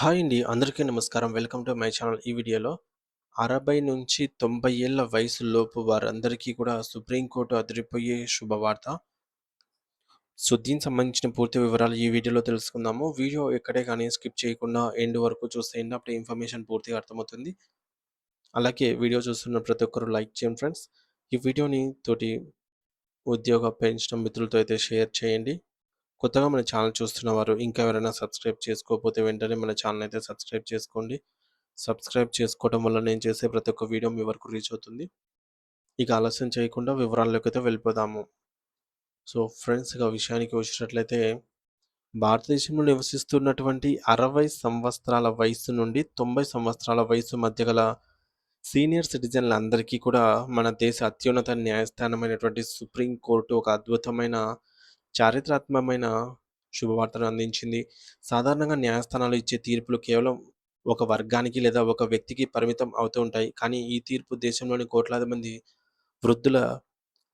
Hi అండి. అందరికీ నమస్కారం. Welcome to my channel. ఈ వీడియోలో 60-90 ఏళ్ల వయసులోపు వారందరికీ కూడా సుప్రీం కోర్టు అదిరిపోయే శుభవార్త. సో, దీనికి సంబంధించిన పూర్తి వివరాలు ఈ వీడియోలో తెలుసుకుందాము. వీడియో ఎక్కడే కానీ స్కిప్ చేయకుండా ఎండ్ వరకు చూసేయండి. అప్పుడు ఇన్ఫర్మేషన్ పూర్తిగా అర్థమవుతుంది. అలాగే వీడియో చూస్తున్న ప్రతి ఒక్కరు లైక్ చేయండి ఫ్రెండ్స్. ఈ వీడియోని తోటి ఉద్యోగ పెన్షన్ మిత్రులతో అయితే షేర్ చేయండి. కొత్తగా మన ఛానల్ చూస్తున్న వారు ఇంకా ఎవరైనా సబ్స్క్రైబ్ చేసుకోకపోతే వెంటనే మన ఛానల్ అయితే సబ్స్క్రైబ్ చేసుకోండి. సబ్స్క్రైబ్ చేసుకోవడం వల్ల నేను చేసే ప్రతి ఒక్క వీడియో మీ వరకు రీచ్ అవుతుంది. ఇక ఆలస్యం చేయకుండా వివరాల్లోకైతే వెళ్ళిపోదాము. సో ఫ్రెండ్స్, ఇక విషయానికి వచ్చినట్లయితే భారతదేశంలో నివసిస్తున్నటువంటి 60 సంవత్సరాల వయసు నుండి 90 సంవత్సరాల వయసు మధ్య గల సీనియర్ సిటిజన్లందరికీ కూడా మన దేశ అత్యున్నత న్యాయస్థానమైనటువంటి సుప్రీం కోర్టు ఒక అద్భుతమైన చారిత్రాత్మకమైన శుభవార్తను అందించింది. సాధారణంగా న్యాయస్థానాలు ఇచ్చే తీర్పులు కేవలం ఒక వర్గానికి లేదా ఒక వ్యక్తికి పరిమితం అవుతూ ఉంటాయి. కానీ ఈ తీర్పు దేశంలోని కోట్లాది మంది వృద్ధుల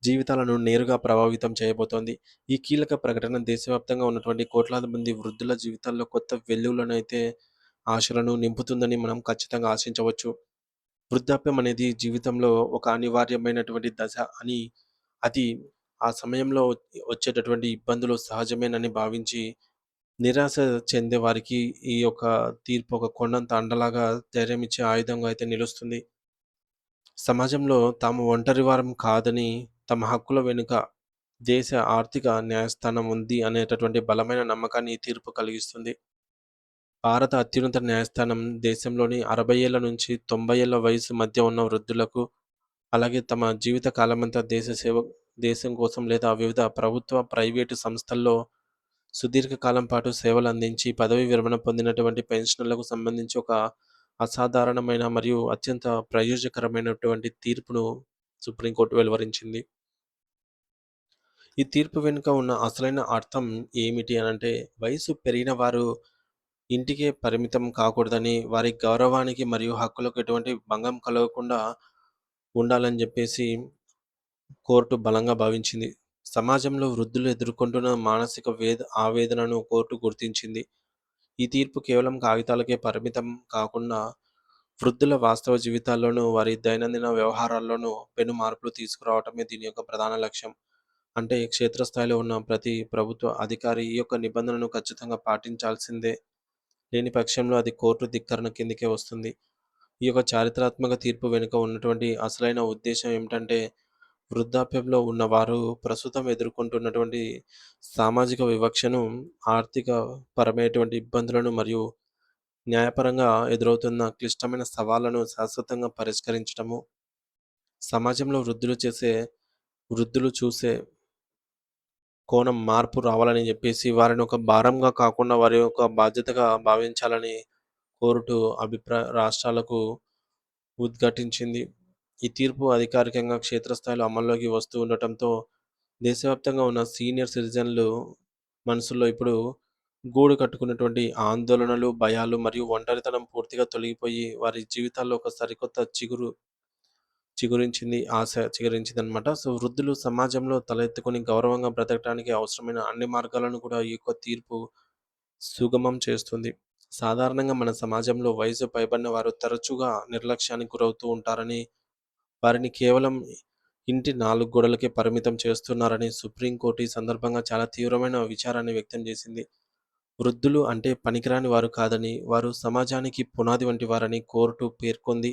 జీవితాలను నేరుగా ప్రభావితం చేయబోతోంది. ఈ కీలక ప్రకటన దేశవ్యాప్తంగా ఉన్నటువంటి కోట్లాది మంది వృద్ధుల జీవితాల్లో కొత్త వెలుగులనైతే ఆశలను నింపుతుందని మనం ఖచ్చితంగా ఆశించవచ్చు. వృద్ధాప్యం అనేది జీవితంలో ఒక అనివార్యమైనటువంటి దశ అని, అది ఆ సమయంలో వచ్చేటటువంటి ఇబ్బందులు సహజమేనని భావించి నిరాశ చెందే వారికి ఈ యొక్క తీర్పు ఒక కొండంత అండలాగా ధైర్యమిచ్చే ఆయుధంగా అయితే నిలుస్తుంది. సమాజంలో తాము ఒంటరివారం కాదని, తమ హక్కుల వెనుక దేశ ఆర్థిక న్యాయస్థానం ఉంది అనేటటువంటి బలమైన నమ్మకాన్ని ఈ తీర్పు కలిగిస్తుంది. భారత అత్యున్నత న్యాయస్థానం దేశంలోని 60 ఏళ్ల నుంచి 90 ఏళ్ల వయసు మధ్య ఉన్న వృద్ధులకు, అలాగే తమ జీవిత కాలమంతా దేశం కోసం లేదా వివిధ ప్రభుత్వ, ప్రైవేటు సంస్థల్లో సుదీర్ఘకాలం పాటు సేవలందించి పదవీ విరమణ పొందినటువంటి పెన్షనర్లకు సంబంధించి ఒక అసాధారణమైన మరియు అత్యంత ప్రయోజనకరమైనటువంటి తీర్పును సుప్రీంకోర్టు వెలువరించింది. ఈ తీర్పు వెనుక ఉన్న అసలైన అర్థం ఏమిటి అనంటే, వయసు పెరిగిన వారు ఇంటికే పరిమితం కాకూడదని, వారి గౌరవానికి మరియు హక్కులకు ఎటువంటి భంగం కలగకుండా ఉండాలని జెప్పేసి కోర్టు బలంగా భావించింది. సమాజంలో వృద్ధులు ఎదుర్కొంటున్న మానసిక ఆవేదనను కోర్టు గుర్తించింది. ఈ తీర్పు కేవలం కాగితాలకే పరిమితం కాకుండా, వృద్ధుల వాస్తవ జీవితాల్లోనూ, వారి దైనందిన వ్యవహారాల్లోనూ పెను మార్పులు తీసుకురావటమే దీని యొక్క ప్రధాన లక్ష్యం. అంటే క్షేత్రస్థాయిలో ఉన్న ప్రతి ప్రభుత్వ అధికారి ఈ యొక్క నిబంధనను ఖచ్చితంగా పాటించాల్సిందే. లేని పక్షంలో అది కోర్టు ధిక్కరణ కిందకే వస్తుంది. ఈ యొక్క చారిత్రాత్మక తీర్పు వెనుక ఉన్నటువంటి అసలైన ఉద్దేశ్యం ఏమిటంటే, వృద్ధాప్యంలో ఉన్నవారు ప్రస్తుతం ఎదుర్కొంటున్నటువంటి సామాజిక వివక్షను, ఆర్థిక పరమైనటువంటి ఇబ్బందులను మరియు న్యాయపరంగా ఎదురవుతున్న క్లిష్టమైన సవాళ్లను శాశ్వతంగా పరిష్కరించడము, సమాజంలో వృద్ధులు చూసే కోణం మార్పు రావాలని చెప్పేసి వారిని ఒక భారంగా కాకుండా వారి యొక్క బాధ్యతగా భావించాలని కోర్టు రాష్ట్రాలకు ఉద్ఘాటించింది. ఈ తీర్పు అధికారికంగా క్షేత్రస్థాయిలో అమల్లోకి వస్తూ ఉండటంతో దేశవ్యాప్తంగా ఉన్న సీనియర్ సిటిజన్లు మనసుల్లో ఇప్పుడు గూడు కట్టుకున్నటువంటి ఆందోళనలు, భయాలు మరియు ఒంటరితనం పూర్తిగా తొలగిపోయి వారి జీవితాల్లో ఒక సరికొత్త ఆశ చిగురించిందనమాట. సో, వృద్ధులు సమాజంలో తలెత్తుకొని గౌరవంగా బ్రతకడానికి అవసరమైన అన్ని మార్గాలను కూడా ఈ యొక్క తీర్పు సుగమం చేస్తుంది. సాధారణంగా మన సమాజంలో వయసు పైబడిన వారు తరచుగా నిర్లక్ష్యానికి గురవుతూ ఉంటారని, వారిని కేవలం ఇంటి 4 గోడలకే పరిమితం చేస్తున్నారని సుప్రీంకోర్టు ఈ సందర్భంగా చాలా తీవ్రమైన విచారాన్ని వ్యక్తం చేసింది. వృద్ధులు అంటే పనికిరాని వారు కాదని, వారు సమాజానికి పునాది వంటి వారని కోర్టు పేర్కొంది.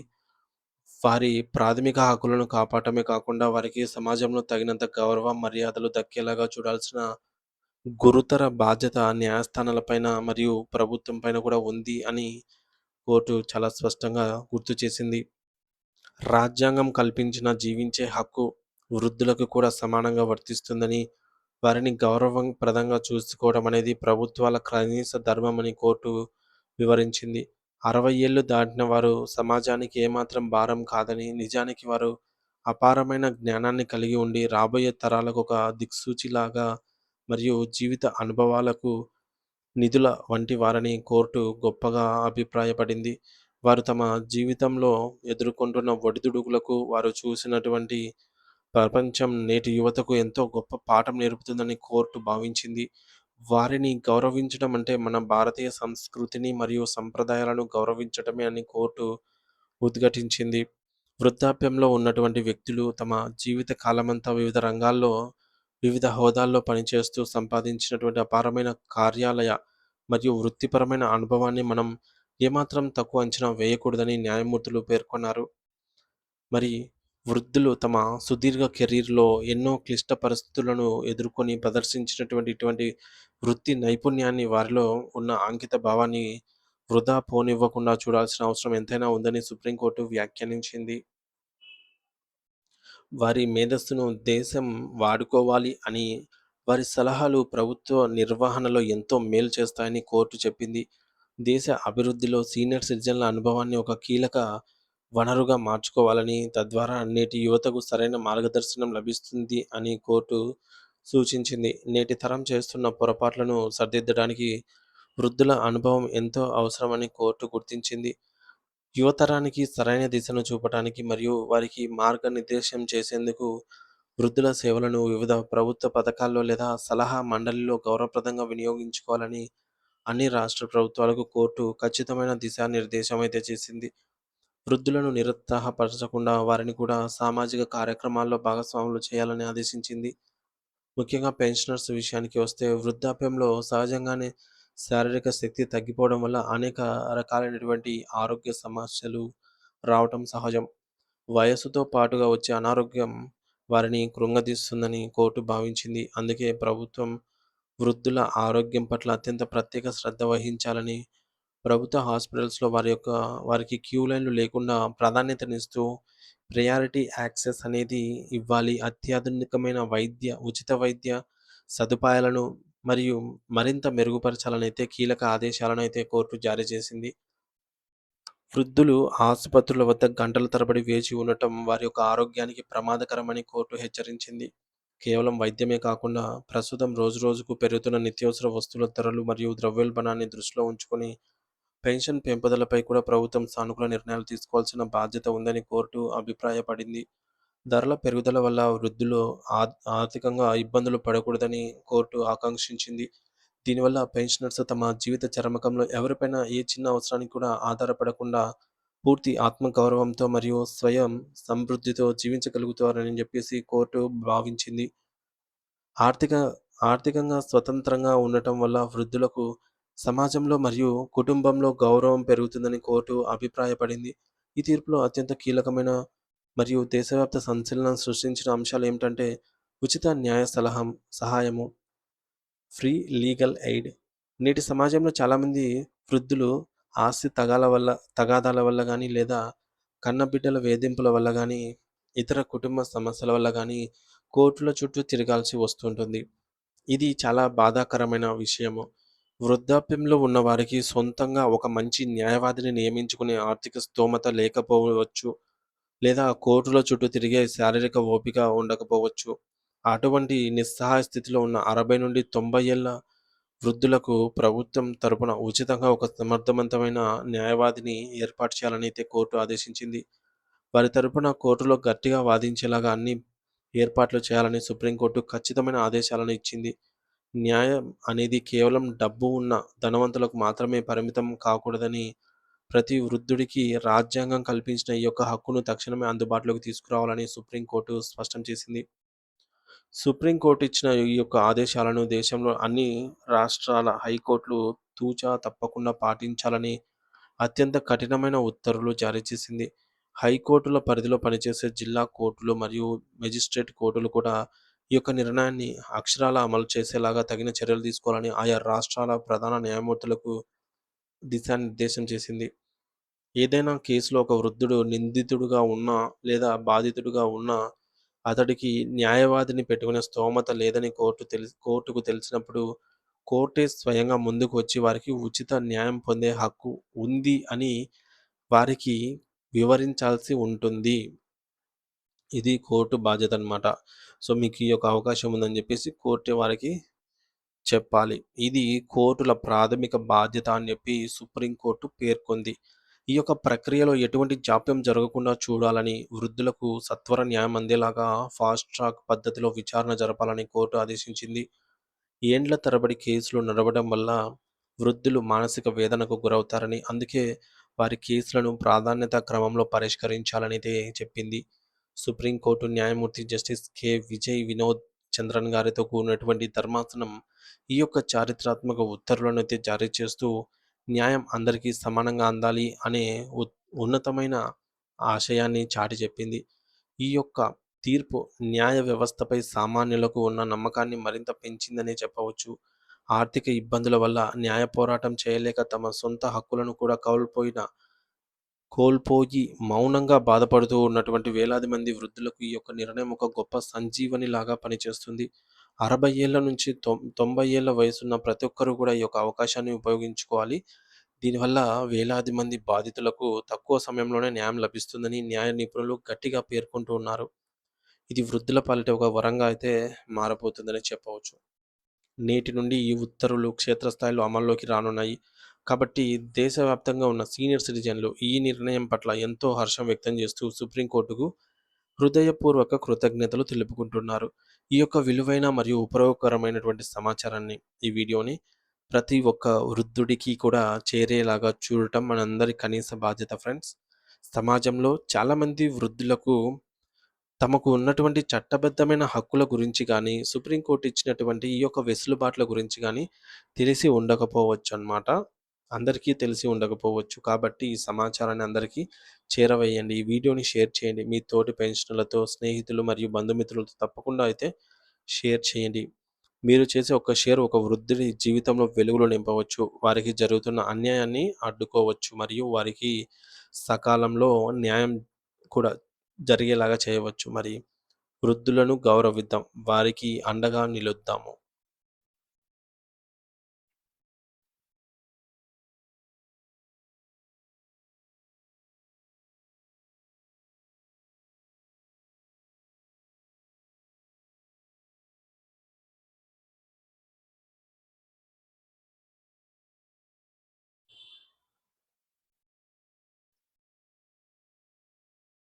వారి ప్రాథమిక హక్కులను కాపాడటమే కాకుండా, వారికి సమాజంలో తగినంత గౌరవం, మర్యాదలు దక్కేలాగా చూడాల్సిన గురుతర బాధ్యత న్యాయస్థానాలపైన మరియు ప్రభుత్వం పైన కూడా ఉంది అని కోర్టు చాలా స్పష్టంగా గుర్తు చేసింది. రాజ్యాంగం కల్పించిన జీవించే హక్కు వృద్ధులకు కూడా సమానంగా వర్తిస్తుందని, వారిని గౌరవప్రదంగా చూసుకోవడం అనేది ప్రభుత్వాల కనీస ధర్మమని కోర్టు వివరించింది. 60 ఏళ్లు దాటిన వారు సమాజానికి ఏమాత్రం భారం కాదని, నిజానికి వారు అపారమైన జ్ఞానాన్ని కలిగి ఉండి రాబోయే తరాలకు ఒక దిక్సూచిలాగా మరియు జీవిత అనుభవాలకు నిధుల వంటి వారని కోర్టు గొప్పగా అభిప్రాయపడింది. వారు తమ జీవితంలో ఎదుర్కొంటున్న ఒడిదుడుకులకు వారు చూసినటువంటి ప్రపంచం నేటి యువతకు ఎంతో గొప్ప పాఠం నేర్పుతుందని కోర్టు భావించింది. వారిని గౌరవించడం అంటే మన భారతీయ సంస్కృతిని మరియు సంప్రదాయాలను గౌరవించటమే అని కోర్టు ఉద్ఘాటించింది. వృద్ధాప్యంలో ఉన్నటువంటి వ్యక్తులు తమ జీవిత కాలమంతా వివిధ రంగాల్లో, వివిధ హోదాల్లో పనిచేస్తూ సంపాదించినటువంటి అపారమైన కార్యాలయ మరియు వృత్తిపరమైన అనుభవాన్ని మనం ఏమాత్రం తక్కువ అంచనా వేయకూడదని న్యాయమూర్తులు పేర్కొన్నారు. మరి వృద్ధులు తమ సుదీర్ఘ కెరీర్‌లో ఎన్నో క్లిష్ట పరిస్థితులను ఎదుర్కొని ప్రదర్శించినటువంటి ఇటువంటి వృత్తి నైపుణ్యాన్ని, వారిలో ఉన్న అంకిత భావాన్ని వృధా పోనివ్వకుండా చూడాల్సిన అవసరం ఎంతైనా ఉందని సుప్రీంకోర్టు వ్యాఖ్యానించింది. వారి మేధస్సును దేశం వాడుకోవాలి అని, వారి సలహాలు ప్రభుత్వ నిర్వహణలో ఎంతో మేలు చేస్తాయని కోర్టు చెప్పింది. దేశ అభివృద్ధిలో సీనియర్ సిటిజన్ల అనుభవాన్ని ఒక కీలక వనరుగా మార్చుకోవాలని, తద్వారా నేటి యువతకు సరైన మార్గదర్శనం లభిస్తుంది అని కోర్టు సూచించింది. నేటి తరం చేస్తున్న పొరపాట్లను సరిదిద్దడానికి వృద్ధుల అనుభవం ఎంతో అవసరమని కోర్టు గుర్తించింది. యువతరానికి సరైన దిశను చూపటానికి మరియు వారికి మార్గనిర్దేశం చేసేందుకు వృద్ధుల సేవలను వివిధ ప్రభుత్వ పథకాల్లో లేదా సలహా మండలిలో గౌరవప్రదంగా వినియోగించుకోవాలని అన్ని రాష్ట్ర ప్రభుత్వాలకు కోర్టు ఖచ్చితమైన దిశానిర్దేశం అయితే చేసింది. వృద్ధులను నిరుత్సాహపరచకుండా వారిని కూడా సామాజిక కార్యక్రమాల్లో భాగస్వాములు చేయాలని ఆదేశించింది. ముఖ్యంగా పెన్షనర్స్ విషయానికి వస్తే, వృద్ధాప్యంలో సహజంగానే శారీరక శక్తి తగ్గిపోవడం వల్ల అనేక రకాలైనటువంటి ఆరోగ్య సమస్యలు రావటం సహజం. వయస్సుతో పాటుగా వచ్చే అనారోగ్యం వారిని కృంగదీస్తుందని కోర్టు భావించింది. అందుకే ప్రభుత్వం వృద్ధుల ఆరోగ్యం పట్ల అత్యంత ప్రత్యేక శ్రద్ధ వహించాలని, ప్రభుత్వ హాస్పిటల్స్‌లో వారికి క్యూ లైన్‌లు లేకుండా ప్రాధాన్యతనిస్తూ ప్రయారిటీ యాక్సెస్ అనేది ఇవ్వాలి. అత్యాధునికమైన ఉచిత వైద్య సదుపాయాలను మరియు మరింత మెరుగుపరచాలనైతే కీలక ఆదేశాలనైతే కోర్టు జారీ చేసింది. వృద్ధులు ఆసుపత్రుల వద్ద గంటల తరబడి వేచి ఉండటం వారి యొక్క ఆరోగ్యానికి ప్రమాదకరమని కోర్టు హెచ్చరించింది. కేవలం వైద్యమే కాకుండా ప్రస్తుతం రోజురోజుకు పెరుగుతున్న నిత్యావసర వస్తువుల ధరలు మరియు ద్రవ్యోల్బణాన్ని దృష్టిలో ఉంచుకొని పెన్షన్ పెంపుదలపై కూడా ప్రభుత్వం సానుకూల నిర్ణయాలు తీసుకోవాల్సిన బాధ్యత ఉందని కోర్టు అభిప్రాయపడింది. ధరల పెరుగుదల వల్ల వృద్ధులు ఆర్థికంగా ఇబ్బందులు పడకూడదని కోర్టు ఆకాంక్షించింది. దీనివల్ల పెన్షనర్స్ తమ జీవిత చరమకంలో ఎవరిపైనా ఏ చిన్న అవసరానికి కూడా ఆధారపడకుండా పూర్తి ఆత్మగౌరవంతో మరియు స్వయం సమృద్ధితో జీవించగలుగుతారని చెప్పేసి కోర్టు భావించింది. ఆర్థిక ఆర్థికంగా స్వతంత్రంగా ఉండటం వల్ల వృద్ధులకు సమాజంలో మరియు కుటుంబంలో గౌరవం పెరుగుతుందని కోర్టు అభిప్రాయపడింది. ఈ తీర్పులో అత్యంత కీలకమైన మరియు దేశవ్యాప్త సంచలనం సృష్టించిన అంశాలు ఏమిటంటే, ఉచిత న్యాయ సహాయము, ఫ్రీ లీగల్ ఎయిడ్. నేటి సమాజంలో చాలామంది వృద్ధులు ఆస్తి తగాదాల వల్ల గానీ, లేదా కన్నబిడ్డల వేధింపుల వల్ల గానీ, ఇతర కుటుంబ సమస్యల వల్ల గానీ కోర్టుల చుట్టూ తిరగాల్సి వస్తుంటుంది. ఇది చాలా బాధాకరమైన విషయము. వృద్ధాప్యంలో ఉన్నవారికి సొంతంగా ఒక మంచి న్యాయవాదిని నియమించుకునే ఆర్థిక స్తోమత లేకపోవచ్చు, లేదా కోర్టుల చుట్టూ తిరిగే శారీరక ఓపిక ఉండకపోవచ్చు. అటువంటి నిస్సహాయ స్థితిలో ఉన్న 60-90 ఏళ్ల వృద్ధులకు ప్రభుత్వం తరపున ఉచితంగా ఒక సమర్థవంతమైన న్యాయవాదిని ఏర్పాటు చేయాలని అయితే కోర్టు ఆదేశించింది. వారి తరపున కోర్టులో గట్టిగా వాదించేలాగా అన్ని ఏర్పాట్లు చేయాలని సుప్రీంకోర్టు ఖచ్చితమైన ఆదేశాలను ఇచ్చింది. న్యాయం అనేది కేవలం డబ్బు ఉన్న ధనవంతులకు మాత్రమే పరిమితం కాకూడదని, ప్రతి వృద్ధుడికి రాజ్యాంగం కల్పించిన ఈ యొక్క హక్కును తక్షణమే అందుబాటులోకి తీసుకురావాలని సుప్రీంకోర్టు స్పష్టం చేసింది. సుప్రీంకోర్టు ఇచ్చిన ఈ యొక్క ఆదేశాలను దేశంలో అన్ని రాష్ట్రాల హైకోర్టులు తూచా తప్పకుండా పాటించాలని అత్యంత కఠినమైన ఉత్తర్వులు జారీ చేసింది. హైకోర్టుల పరిధిలో పనిచేసే జిల్లా కోర్టులు మరియు మెజిస్ట్రేట్ కోర్టులు కూడా ఈ యొక్క నిర్ణయాన్ని అక్షరాలా అమలు చేసేలాగా తగిన చర్యలు తీసుకోవాలని ఆయా రాష్ట్రాల ప్రధాన న్యాయమూర్తులకు దిశానిర్దేశం చేసింది. ఏదైనా కేసులో ఒక వృద్ధుడు నిందితుడుగా ఉన్నా లేదా బాధితుడుగా ఉన్నా అతడికి న్యాయవాదిని పెట్టుకునే స్తోమత లేదని కోర్టుకు తెలిసినప్పుడు కోర్టే స్వయంగా ముందుకు వచ్చి వారికి ఉచిత న్యాయం పొందే హక్కు ఉంది అని వారికి వివరించాల్సి ఉంటుంది. ఇది కోర్టు బాధ్యత అన్నమాట. సో, మీకు ఈ యొక్క అవకాశం ఉందని చెప్పేసి కోర్టే వారికి చెప్పాలి. ఇది కోర్టుల ప్రాథమిక బాధ్యత అని చెప్పి సుప్రీంకోర్టు పేర్కొంది. ఈ యొక్క ప్రక్రియలో ఎటువంటి జాప్యం జరగకుండా చూడాలని, వృద్ధులకు సత్వర న్యాయం అందేలాగా ఫాస్ట్ ట్రాక్ పద్ధతిలో విచారణ జరపాలని కోర్టు ఆదేశించింది. ఏండ్ల తరబడి కేసులు నడవడం వల్ల వృద్ధులు మానసిక వేదనకు గురవుతారని, అందుకే వారి కేసులను ప్రాధాన్యత క్రమంలో పరిష్కరించాలనైతే చెప్పింది. సుప్రీంకోర్టు న్యాయమూర్తి జస్టిస్ విజయ్ వినోద్ చంద్రన్ గారితో కూడినటువంటి ధర్మాసనం ఈ యొక్క చారిత్రాత్మక ఉత్తర్వులనైతే జారీ చేస్తూ న్యాయం అందరికీ సమానంగా అందాలి అనే ఉ ఉన్నతమైన ఆశయాన్ని చాటి చెప్పింది. ఈ యొక్క తీర్పు న్యాయ వ్యవస్థపై సామాన్యులకు ఉన్న నమ్మకాన్ని మరింత పెంచిందనే చెప్పవచ్చు. ఆర్థిక ఇబ్బందుల వల్ల న్యాయ పోరాటం చేయలేక తమ సొంత హక్కులను కూడా కోల్పోయి మౌనంగా బాధపడుతూ ఉన్నటువంటి వేలాది మంది వృద్ధులకు ఈ యొక్క నిర్ణయం ఒక గొప్ప సంజీవనిలాగా పనిచేస్తుంది. 60 ఏళ్ల నుంచి 90 ఏళ్ల వయసున్న ప్రతి ఒక్కరు కూడా ఈ యొక్క అవకాశాన్ని ఉపయోగించుకోవాలి. దీనివల్ల వేలాది మంది బాధితులకు తక్కువ సమయంలోనే న్యాయం లభిస్తుందని న్యాయ నిపుణులు గట్టిగా పేర్కొంటూ ఉన్నారు. ఇది వృద్ధుల పాలిట ఒక వరంగా అయితే మారబోతుందని చెప్పవచ్చు. నేటి నుండి ఈ ఉత్తర్వులు క్షేత్రస్థాయిలో అమల్లోకి రానున్నాయి. కాబట్టి దేశవ్యాప్తంగా ఉన్న సీనియర్ సిటిజన్లు ఈ నిర్ణయం పట్ల ఎంతో హర్షం వ్యక్తం చేస్తూ సుప్రీంకోర్టుకు హృదయపూర్వక కృతజ్ఞతలు తెలుపుకుంటున్నారు. ఈ యొక్క విలువైన మరియు ఉపయోగకరమైనటువంటి సమాచారాన్ని, ఈ వీడియోని ప్రతి ఒక్క వృద్ధుడికి కూడా చేరేలాగా చూడటం మనందరి కనీస బాధ్యత ఫ్రెండ్స్. సమాజంలో చాలామంది వృద్ధులకు తమకు ఉన్నటువంటి చట్టబద్ధమైన హక్కుల గురించి గానీ, సుప్రీంకోర్టు ఇచ్చినటువంటి ఈ యొక్క వెసులుబాట్ల గురించి గానీ తెలిసి ఉండకపోవచ్చనమాట. అందరికీ తెలిసి ఉండకపోవచ్చు. కాబట్టి ఈ సమాచారాన్ని అందరికీ చేరవేయండి. ఈ వీడియోని షేర్ చేయండి. మీ తోటి పెన్షనర్లతో, స్నేహితులు మరియు బంధుమిత్రులతో తప్పకుండా అయితే షేర్ చేయండి. మీరు చేసే ఒక్క షేర్ ఒక వృద్ధుడి జీవితంలో వెలుగులు నింపవచ్చు. వారికి జరుగుతున్న అన్యాయాన్ని అడ్డుకోవచ్చు. మరియు వారికి సకాలంలో న్యాయం కూడా జరిగేలాగా చేయవచ్చు. మరి వృద్ధులను గౌరవిద్దాం. వారికి అండగా నిలుద్దాము.